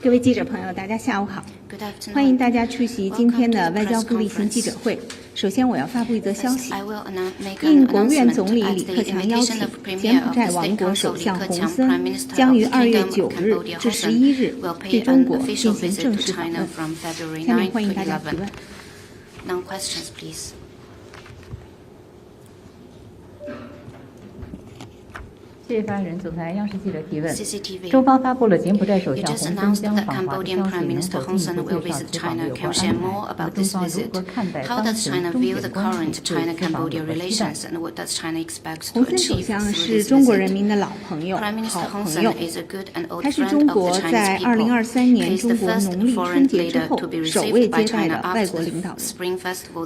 各位记者朋友，大家下午好，欢迎大家出席今天的外交部例行记者会。首先，我要发布一则消息，应国务院总理李克强邀请，柬埔寨王国首相洪森将于2月9日至11日对中国进行正式访问。下面欢迎大家提问。谢谢发言人。总台央视记者提问：中方发布了柬埔寨首相洪森将访华的消息，能否进一步介绍此访的有关安排？中方如何看待当前中柬关系对此访有何期待？洪森首相是中国人民的老朋友、好朋友，他是中国在2023年中国农历春节之后首位接待的外国领导人，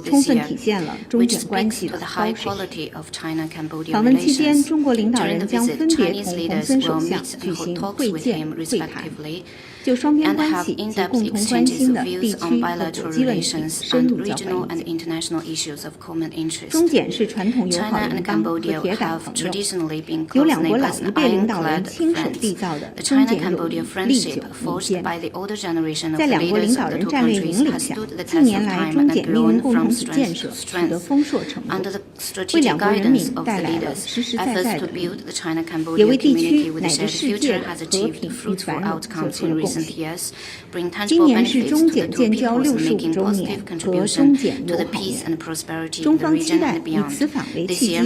充分体现了中柬关系的高水平。访问期间，中国领导人将分别同洪森首相举行会见会谈，就双边关系及共同关心的地区和国际问题深入交换意见。中柬是传统友好邻邦和铁杆朋友，由两国老一辈领导人亲手缔造的中柬友谊历久弥坚。在两国领导人战略引领下，近年来中柬命运共同体建设取得丰硕成果，为两国人民带来了实实在在的利益，也为地区乃至世界的和平与繁荣做出了贡献。今年是中柬建交65周年和中柬友好年，中方期待以此访为契机，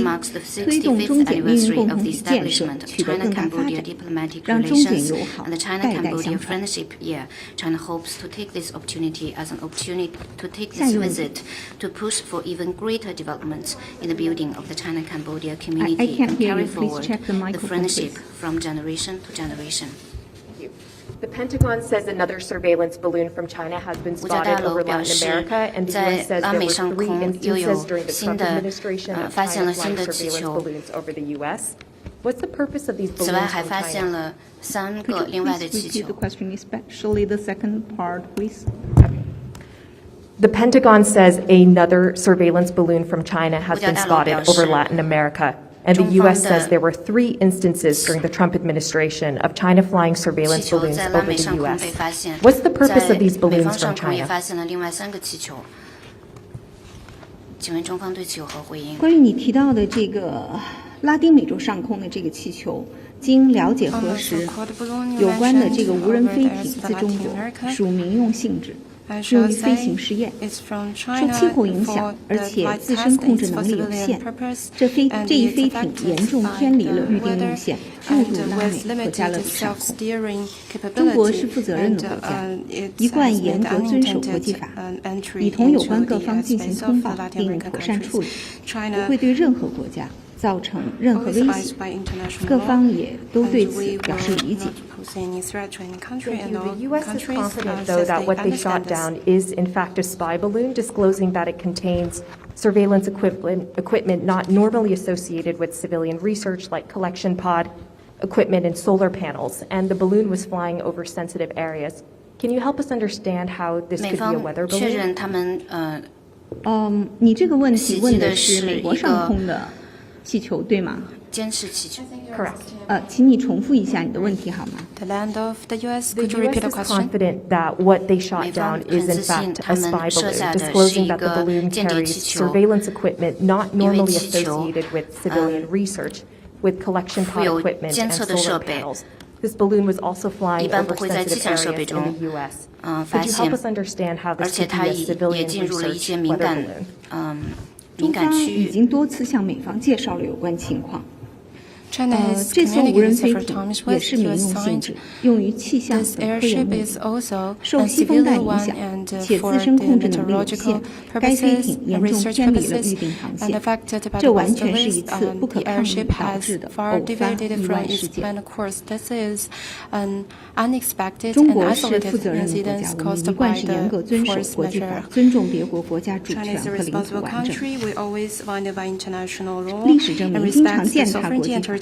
推动中柬命运共同体建设取得更大发展，让中柬友好代代相传。下一问题。I can't hear you. Please check the microphone, please. The Pentagon says another surveillance balloon from China has been spotted over Latin America, and the U.S. says there were 3 instances during the Trump administration of China flying surveillance balloons over the U.S. What's the purpose of these balloons from China? Could you please repeat the question, especially the second part, please? The Pentagon says another surveillance balloon from China has been spotted over Latin America. And the U.S. says there were 3 instances during the Trump administration of China flying surveillance balloons over the U.S. What's the purpose of these balloons from China? 关于你提到的这个拉丁美洲上空的这个气球，经了解核实，有关的这个无人飞艇自中国，属民用性质。用于飞行试验，受气候影响，而且自身控制能力有限，这一飞艇严重偏离了预定路线，误入拉美和加勒比上空。中国是负责任的国家，一贯严格遵守国际法，已同有关各方进行通报并妥善处理，不会对任何国家造成任何威胁，各方也都对此表示理解。The U.S. is confident, though, that what they shot down is, in fact, a spy balloon, disclosing that it contains surveillance equipment not normally associated with civilian research, like collection pod equipment and solar panels, and the balloon was flying over sensitive areas. Can you help us understand how this could be a weather balloon? 你这个问题问的是美国上空的气球，对吗？监视气球 Correct. 请你重复一下你的问题好吗 The land of the U.S. The Could you repeat the U.S. is question? confident that what they shot down is, in fact, a spy balloon, disclosing that the balloon carries surveillance equipment not normally associated with civilian research, with collection pod equipment and solar panels. This balloon was also flying over sensitive areas in the U.S. Could you help us understand how this could be a civilian research weather balloon? 中方已经多次向美方介绍了有关情况。 China has 这艘无人 communicated 飞 several 艇 times 也 with 是民用 U.S. 性质 side. 用于气象 This 等科研 airship 目的 is also 受 a 西风带 civilian 影 one 响 and 且 for 自身 the 控制能力有限 meteorological 该飞 purposes 艇 and 严重 research 偏离了预 purposes 定航 and 线 affected by 这 the 完 west 全是一 winds. 次不可 The 抗力 airship 导致 has 的 far 偶发 deviated 意 from 外事 its 件 planned course. This is an unexpected 中 and 国是 isolated 负责任的国家， incident 我们一 caused 贯 by 是严格 the 遵守 force 国际 majeure. 法，尊重别国国家主 China 权 is a 和领土 responsible 完整。 country. We always abide by international law 历史证 and 明，经 respect 常 the 践踏 sovereignty 国际 and 法，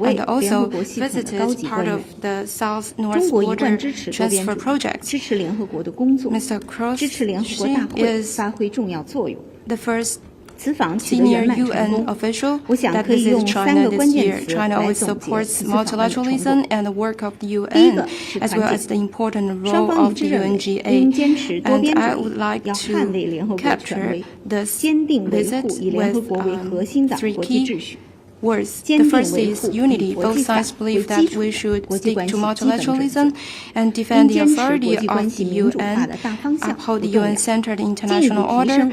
位 and 联合 also 国系统的高 visited 级官 part 员。 of the South-North 中国一 border 贯支持多边 transfer 主义， project. 支持联合国的工作， Mr. Cross 支持联合国大会 is 发挥重要作用。 the first 此访取得 senior 圆满成 UN 功。 official 我想 that 可以 visits 用3 China 个 this 关键 year. 词 China 来 always 总结 supports 此访的成 multilateralism 果。 and the work of the 第一 UN 个是 as 团 well 结， as the important 双 role 方一 of 致 the 认为 UNGA. 应坚持多 And 边 I 主 would 义， like 要 to 捍卫联合国权 capture 威， this 坚定维护 visit 以联合 with 国为核心的 three 国际 key 秩序。words. The first is unity. Both sides believe that we should stick to multilateralism and defend the authority of the UN, uphold the UN-centered international order,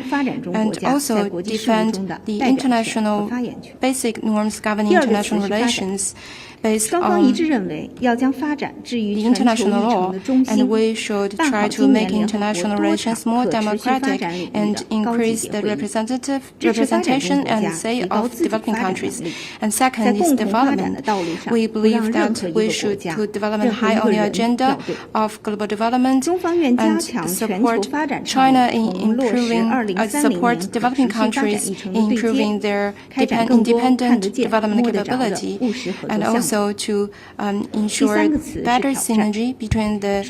and also defend the international basic norms governing international relations based on the international law, and we should try to make international relations more democratic and increase the representation and say of developing countries. And second is development. We believe that we should put development high on the agenda of global development and support China in support developing countries in improving their independent development capability, and also to ensure better synergy between the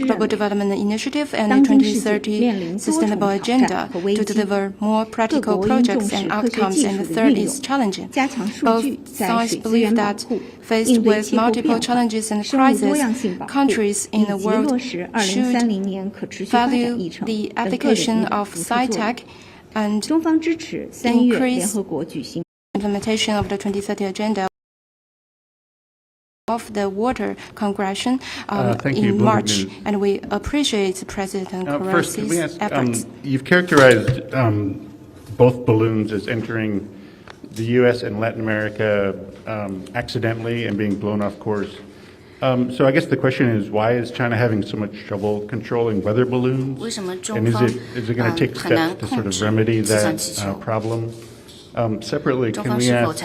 Global Development Initiative and the 2030 Sustainable Agenda to deliver more practical projects and outcomes. And the third is challenging. Both sides believe that faced with multiple challenges and crises, countries in the world should value the application of sci-tech and increase implementation of the 2030 Agenda of the Water Congression in March, and we appreciate President Corresi's efforts. You've characterized both balloons as entering the U.S. and Latin America accidentally and being blown off course. So I guess the question is, why is China having so much trouble controlling weather balloons? And is it going to take steps to sort of remedy that problem? Separately, can we ask,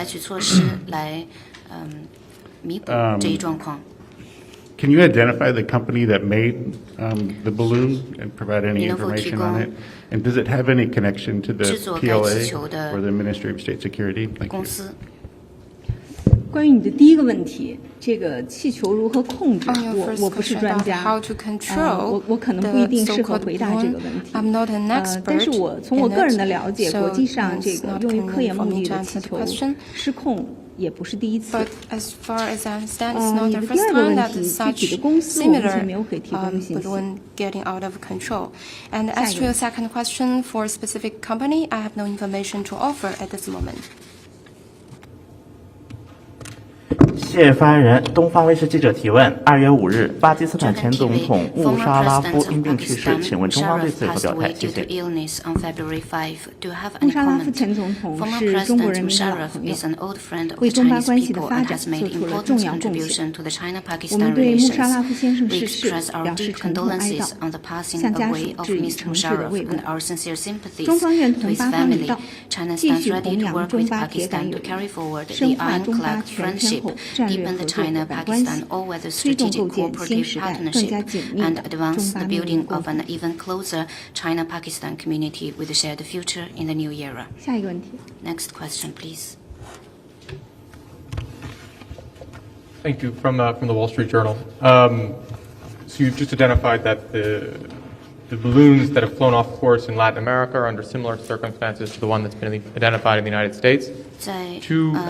can you identify the company that made the balloon and provide any information on it? And does it have any connection to the PLA or the Ministry of State Security? Thank you. 关于你的第一个问题，这个气球如何控制，我不是专家，我可能不一定适合回答这个问题。但是我从我个人的了解，国际上这个用于科研目的的气球失控也不是第一次。你的第二个问题，具体的公司我目前没有可以提供的信息。And as to your second question, for a specific company, I have no information to offer at this moment. 谢谢发言人。东方卫视记者提问：2月5日，巴基斯坦前总统穆沙拉夫因病去世，请问中方对此有何表态？谢谢。穆沙拉夫前总统是中国人民的老朋友，为中巴关系的发展做出了重要贡献。我们对穆沙拉夫先生逝世表示沉痛哀悼，向家属致以诚挚的慰问。中方愿同巴方一道，继续弘扬中巴铁杆友谊，深化中巴全天候deepen the China-Pakistan all-weather strategic cooperative partnership and advance the building of an even closer China-Pakistan community with a shared future in the new era. 下一个问题。Next question, please. Thank you. From the Wall Street Journal. So you've just identified that the balloons that have flown off course in Latin America are under similar circumstances to the one that's been identified in the United States. I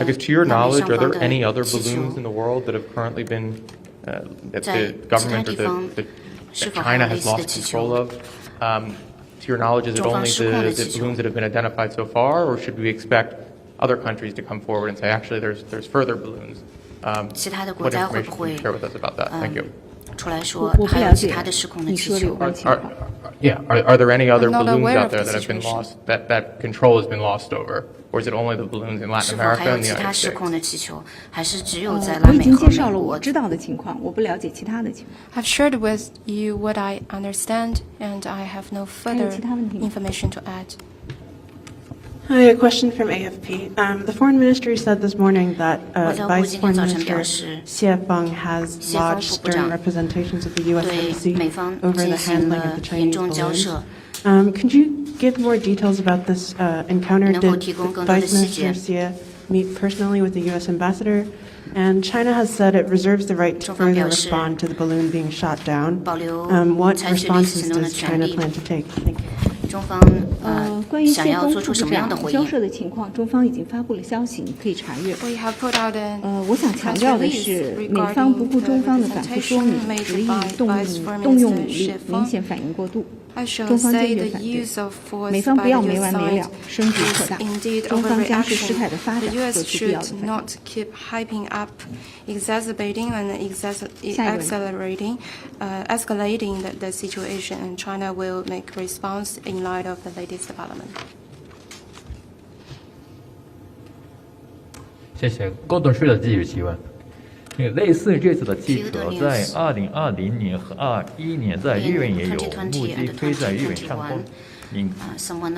guess to your knowledge, are there any other balloons in the world that have currently been that the government or that China has lost control of? To your knowledge, is it only the balloons that have been identified so far, or should we expect other countries to come forward and say, actually, there's further balloons? What information can you share with us about that? Thank you. 我不了解你说的有关情况。Are there any other balloons out there that have been lost, that control has been lost over? Or is it only the balloons in Latin America and the United States? 我已经介绍了我知道的情况，我不了解其他的情况。I've shared with you what I understand, and I have no further information to add. Hi, a question from AFP. The Foreign Ministry said this morning that Vice Foreign Minister Xie Feng has lodged stern representations of the U.S. Embassy over the handling of the Chinese balloons. Could you give more details about this encounter? Did Vice Minister Xie meet personally with the U.S. ambassador? And China has said it reserves the right to further respond to the balloon being shot down. What responses does China plan to take? Thank you. 关于谢峰副部长交涉的情况，中方已经发布了消息，你可以查阅。我想强调的是，美方不顾中方的反复说明，执意动用武力，明显反应过度。中方坚决反对，美方不要没完没了升级扩大，中方将视事态的发展做出必要的反应。escalating the situation, and China will make response in light of the latest development. 谢谢。高董事长继续提问。类似这次的记者在2020年和21年在日本也有目击飞在日本上空，您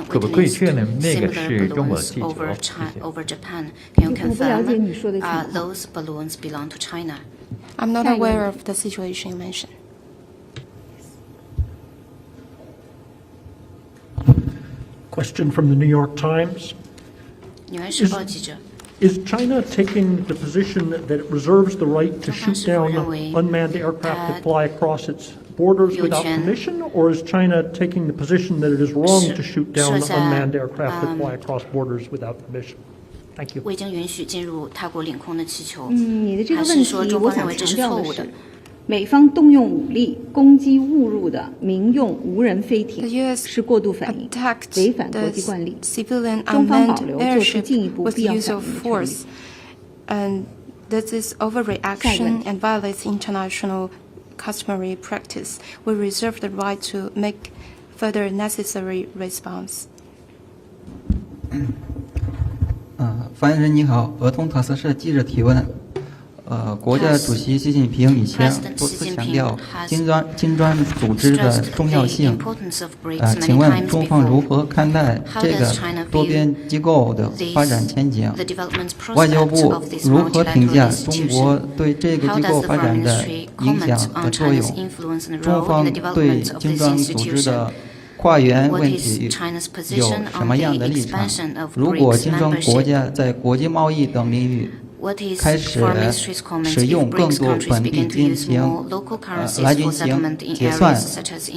可不可以确认那个是中国的记者？谢谢。我不了解你说的情况。Those balloons belong to China. I'm not aware of the situation you mentioned. Question from the New York Times. 纽约时报记者。Is China taking the position that it reserves the right to shoot down unmanned aircraft that fly across its borders without permission, or is China taking the position that it is wrong to shoot down unmanned aircraft that fly across borders without permission? Thank you. 未经允许进入他国领空的气球，你的这个问题，我想强调的是，美方动用武力攻击误入的民用无人飞艇是过度反应，违反国际惯例。中方保留做出进一步必要反应的权利。And this is overreaction and violates international customary practice. We reserve the right to make further necessary response. 发言人你好，俄通塔斯社记者提问。国家主席习近平以前多次强调金砖组织的重要性。请问中方如何看待这个多边机构的发展前景？外交部如何评价中国对这个机构发展的影响和作用？中方对金砖组织的跨员问题有什么样的立场？如果金砖国家在国际贸易等领域开始使用更多本币进行来进行结算，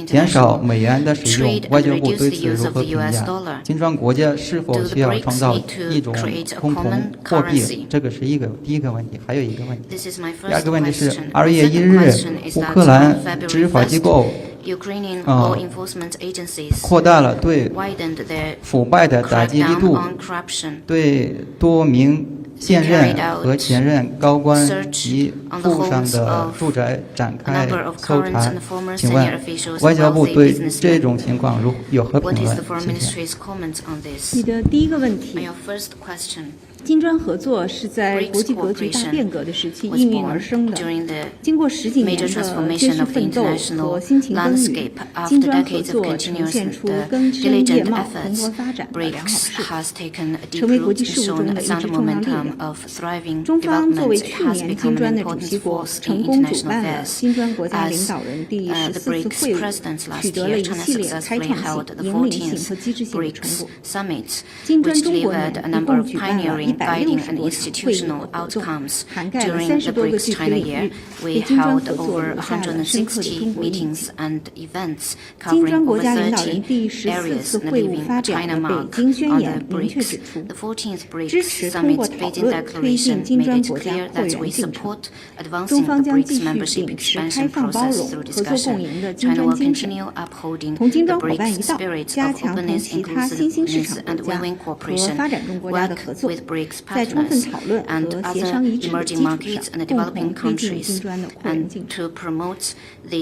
减少美元的使用，外交部对此如何评价？金砖国家是否需要创造一种共同货币？这个是第一个问题。还有一个问题，第二个问题是2月1日，乌克兰执法机构扩大了对腐败的打击力度，对多名现任和前任高官及富商的住宅展开搜查，请问外交部对这种情况有何评论？谢谢。你的第一个问题，金砖合作是在国际格局大变革的时期应运而生的。经过10几年的艰辛奋斗和辛勤耕耘，金砖合作呈现出根深叶茂、蓬勃发展的良好势头，成为国际事务中的一支重要力量。中方作为去年金砖的主席国，成功主办了金砖国家领导人第14次会晤，取得了一系列开创性、引领性和机制性的成果。金砖中国年一共举办了160多场会议活动，涵盖了30多个具体领域，为金砖合作留下了深刻的中国印记。金砖国家领导人第14次会晤发表的北京宣言明确指出，支持通过讨论推进金砖国家会员进程。中方将继续秉持开放包容、合作共赢的金砖精神，同金砖伙伴一道，加强同其他新兴市场国家和发展中国家的合作，在充分讨论和协商一致的基础上，共同推进金砖的扩员进程。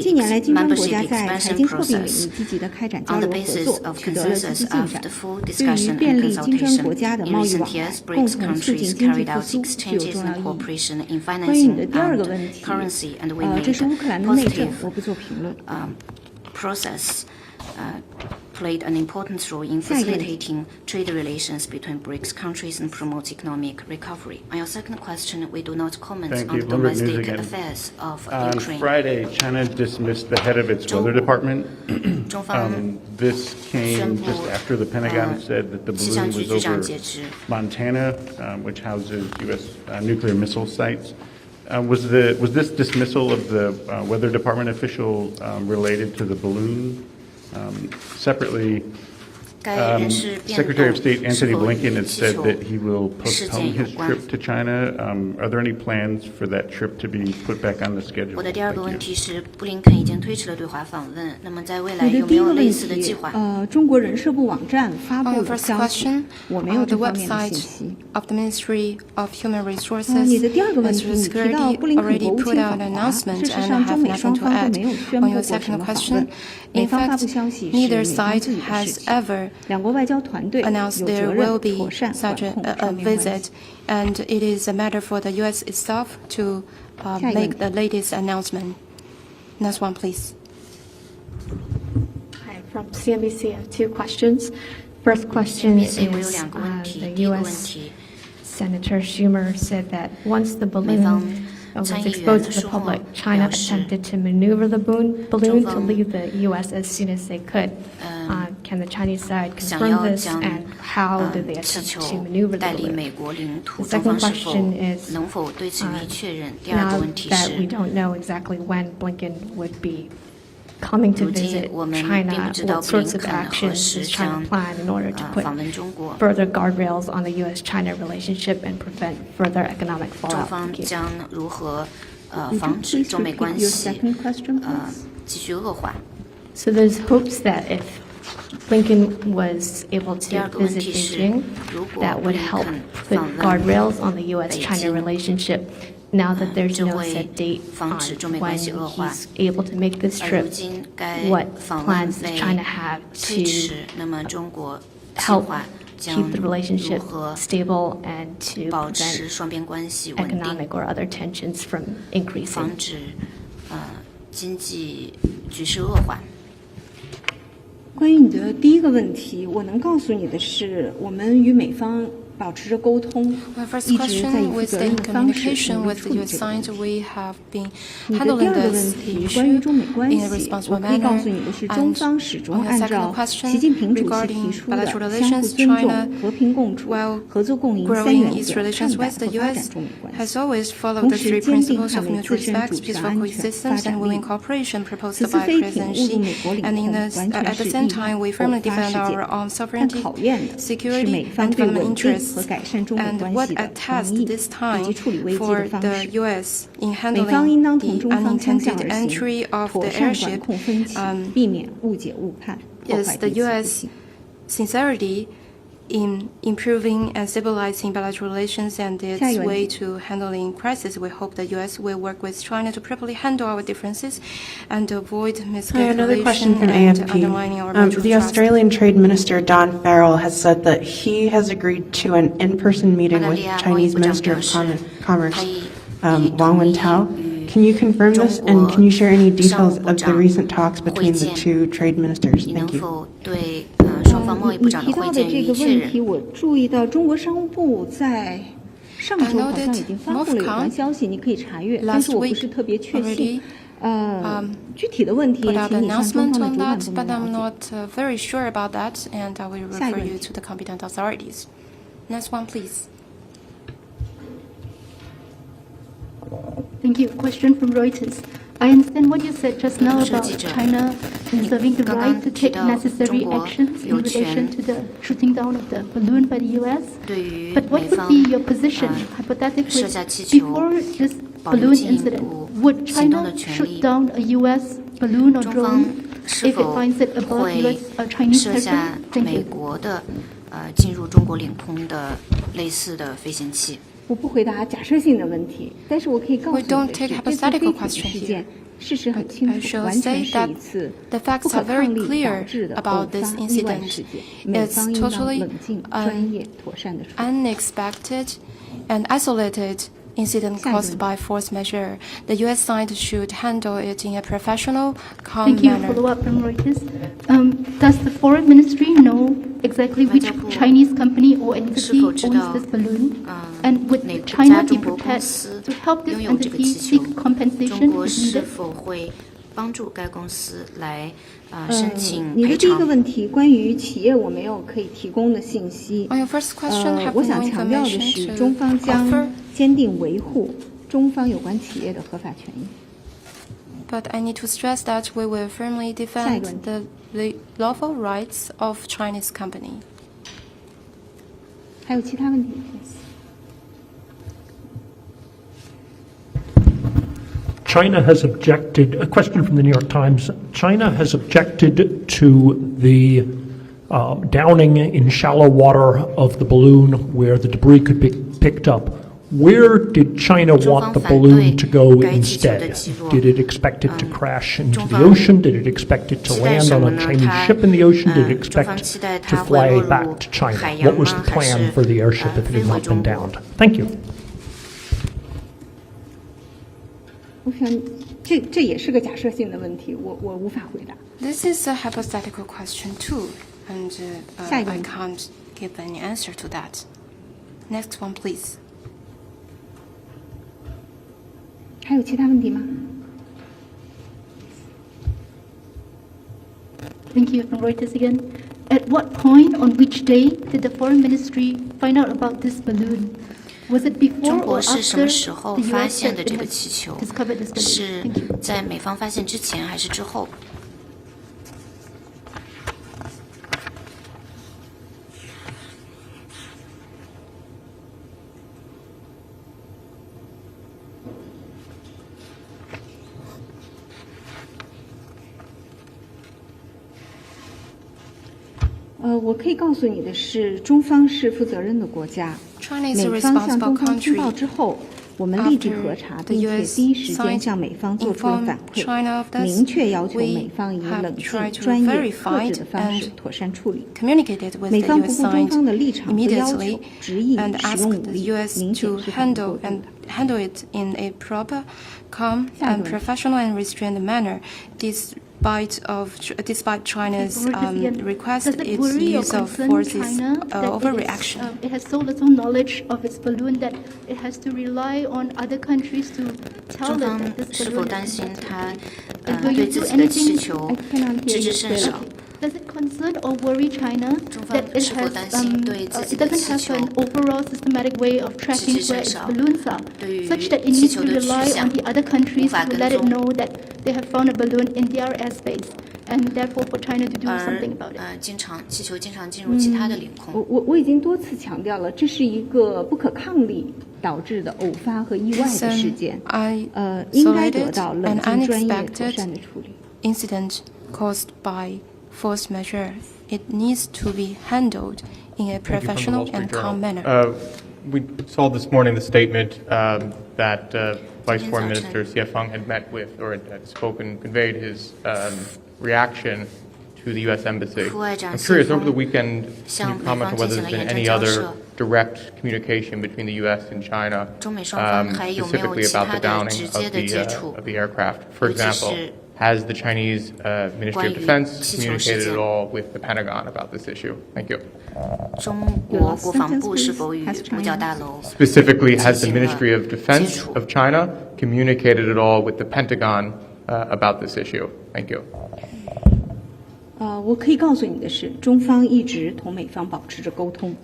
近年来，金砖国家在财经货币领域积极地开展交流合作，取得了积极进展。对于便利金砖国家的贸易往来，共同促进经济复苏具有重要意义。关于你的第二个问题，这是乌克兰的内政，我不做评论。played an important role in facilitating trade relations between BRICS countries and promote economic recovery. On your second question, we do not comment on the domestic affairs of Ukraine. On Friday, China dismissed the head of its weather department. This came just after the Pentagon said that the balloon was over Montana, which houses U.S. Nuclear missile sites. Was this dismissal of the weather department official related to the balloon? Separately, Secretary of State Antony Blinken has said that he will postpone his trip to China. Are there any plans for that trip to be put back on the schedule? 我的第二个问题是，布林肯已经推迟了对华访问，那么在未来有没有类似的计划？中国人社部网站发布的消息，我没有这方面的信息。Of the Ministry of Human Resources 你的第二个问题，你提到布林肯国务卿访华，事实上中美双方都没有宣布过什么访问。美方发布消息是美方自己的事情，两国外交团队有责任妥善管控双边关系。And it is a matter for the U.S. itself to make the latest announcement. Next one, please. Hi, from CNBC, I have two questions. First question is, the U.S. Senator Schumer said that once the balloon was exposed to the public, China attempted to maneuver the balloon to leave the U.S. as soon as they could. Can the Chinese side confirm this, and how did they attempt to maneuver the balloon? The second question is, now that we don't know exactly when Blinken would be coming to visit China, what sorts of actions does China plan in order to put further guardrails on the U.S.-China relationship and prevent further economic fallout? Thank you. 防止中美关系继续恶化。 So there's hopes that if Blinken was able to visit Beijing, that would help put guardrails on the U.S.-China relationship. Now that there's no set date on when he's able to make this trip, what plans does China have to help keep the relationship stable and to prevent economic or other tensions from increasing? 防止经济局势恶化。 关于你的第一个问题，我能告诉你的是，我们与美方保持着沟通，一直在以负责任的方式努力处理这个问题。你的第二个问题关于中美关系，我可以告诉你的是，中方始终按照习近平主席提出的相互尊重、和平共处、合作共赢三原则看待和发展中美关系，同时坚定捍卫自身主权安全、发展利益。此次飞艇误入美国领空，完全是意外偶发事件，但考验的是美方对稳定和改善中美关系的诚意以及处理危机的方式。美方应当同中方相向而行，妥善管控分歧，避免误解误判，破坏彼此互信。 Sincerity in improving and stabilizing bilateral relations and its way to handling crisis. We hope the U.S. will work with China to properly handle our differences and avoid miscalculation and undermining our mutual trust. The Australian Trade Minister Don Farrell has said that he has agreed to an in-person meeting with Chinese Minister of Commerce Wang Wentao. Can you confirm this, and can you share any details of the recent talks between the two trade ministers? Thank you. 你提到的这个问题，我注意到中国商务部在上周好像已经发布了有关消息，你可以查阅，但是我不是特别确信。具体的问题，请你向中方的主管部门了解。 But I'm not very sure about that, and I will refer you to the competent authorities. Next one, please. Thank you. Question from Reuters. I understand what you said just now about China reserving the right to take necessary actions in relation to the shooting down of the balloon by the U.S. But what would be your position, hypothetically, before this balloon incident? Would China shoot down a U.S. balloon or drone if it finds it above U.S. Chinese territory? Thank you. 进入中国领空的类似的飞行器。 我不回答假设性的问题，但是我可以告诉你的是，这次飞艇的事件事实很清楚，完全是一次不可抗力导致的偶发意外事件。美方应当冷静、专业、妥善的处理。 Unexpected and isolated incident caused by force measure. The U.S. side should handle it in a professional, calm Thank you. manner. Follow up from Reuters. Does the foreign ministry know exactly which Chinese company or entity owns this balloon? And would China be prepared to help this entity seek compensation if needed? 帮助该公司来你的第一个问题关于企业我没有可以提供的信息。我想强调的是，中方将坚定维护中方有关企业的合法权益。but I need to stress that we will firmly defend the lawful rights of Chinese company. 还有其他问题？ China has objected, a question from the New York Times, China has objected to the downing in shallow water of the balloon where the debris could be picked up. Where did China want the balloon to go instead? Did it expect it to crash into the ocean? Did it expect it to land on a Chinese ship in the ocean? Did it expect to fly back to China? What was the plan for the airship if it had not been downed? Thank you. 我想这也是个假设性的问题，我无法回答。 This is a hypothetical question too, and I can't give any answer to that. Next one, please. 还有其他问题吗？ Thank you, from Reuters again. At what point on which day did the foreign ministry find out about this balloon? Was it before 中 or 国是什 after 么时候 the 发 US 现的 said 这 it 个 had 气球？ discovered this balloon? 是 Thank you. 在美方发现之前还是之后？我可以告诉你的是，中方是负责任的国家。美方向中方通报之后，我们立即核查，并且第一时间向美方做出了反馈，明确要求美方以冷静、专业、克制的方式妥善处理。美方不顾中方的立场和要求，执意使用武力，明显是很不妥当的。 handle it in a proper, calm, and professional and restrained manner. Despite China's request, its use of force is overreaction. It has so little knowledge of its balloon that it has to rely on other countries to tell them that this balloon is 是否担心它对自己的气球知之甚少？ Does it concern or worry China that it doesn't have an overall systematic way of tracking where its balloons are, such that it needs to rely on the other countries to let it know that they have found a balloon in their airspace, and therefore for China to do something about it? 气球经常进入其他的领空。我已经多次强调了，这是一个不可抗力导致的偶发和意外的事件，应该得到冷静、专业、妥善的处理。 Incident caused by force measure. It needs to be handled in a professional and calm manner. We saw this morning the statement that Vice Foreign Minister Xie Feng had met with or had conveyed his reaction to the U.S. Embassy. I'm curious, over the weekend, can you comment on whether there's been any other direct communication between the U.S. and China, specifically about the downing of the aircraft? For example, has the Chinese Ministry of Defense communicated at all with the Pentagon about this issue? Thank you. Specifically, has the Ministry of Defense of China communicated at all with the Pentagon about this issue? Thank you. 我可以告诉你的是，中方一直同美方保持着沟通，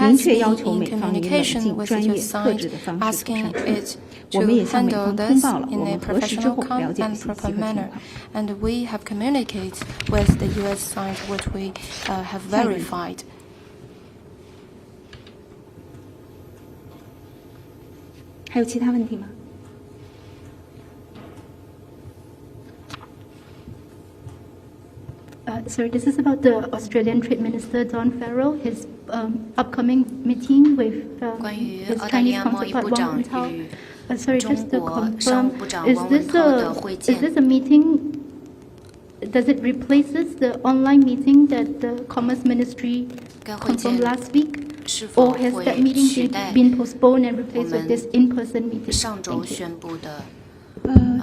明确要求美方以冷静、专业、克制的方式妥善处理。我们也向美方通报了，我们核实之后了解了信息和情况。 And we have communicated with the U.S. side what we have verified. 还有其他问题吗？ Sorry, this is about the Australian Trade Minister Don Farrell, his upcoming meeting with his Chinese counterpart Wang Wentao. Sorry, just to confirm, is this a meeting? Does it replaces the online meeting that the Commerce Ministry confirmed last week? Or has that meeting been postponed and replaced with this in-person meeting?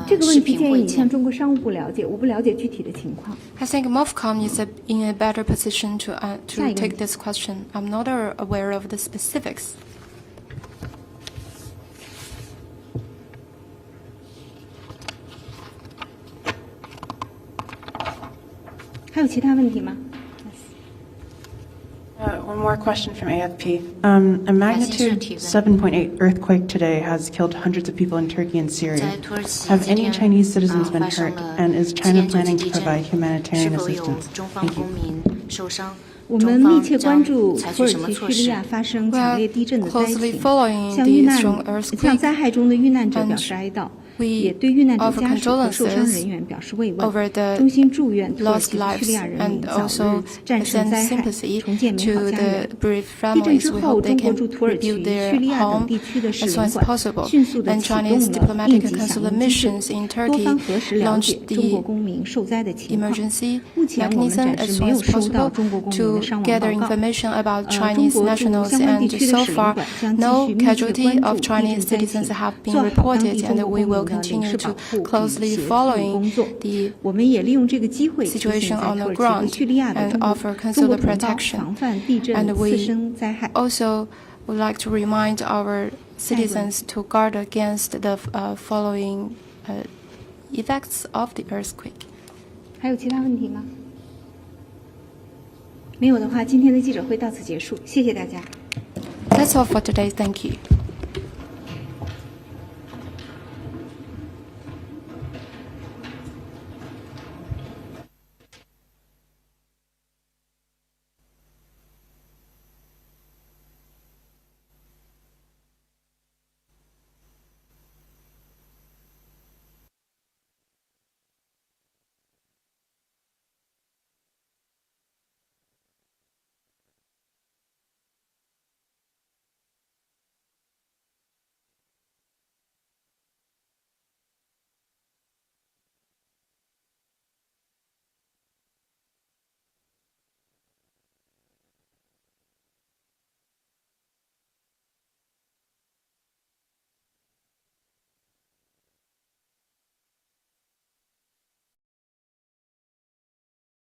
这个问题建议你向中国商务部了解，我不了解具体的情况。 I think MOFCOM is in a better position to take this question. I'm not aware of the specifics. 还有其他问题吗？ One more question from AFP. A magnitude 7.8 earthquake today has killed hundreds of people in Turkey and Syria. Have any Chinese citizens been hurt? And is China planning to provide humanitarian assistance? Thank you. 我们密切关注土耳其、叙利亚发生强烈地震的灾情，向灾害中的遇难者表示哀悼。也对遇难者家属和受伤人员表示慰问，衷心祝愿土耳其和叙利亚人民早日战胜灾害，重建美好家园。地震之后，中国驻土耳其、叙利亚等地区的使领馆迅速地启动了应急响应机制，多方核实了解中国公民受灾的情况。目前我们暂时没有收到中国公民的伤亡报告。中国驻相关地区的使领馆将继续密切关注地震灾情，做好当地中国公民的continue to closely following the situation on the ground and offer consular protection. And we also would like to remind our citizens to guard against the following effects of the earthquake. 还有其他问题吗？没有的话，今天的记者会到此结束，谢谢大家。That's all for today. Thank you.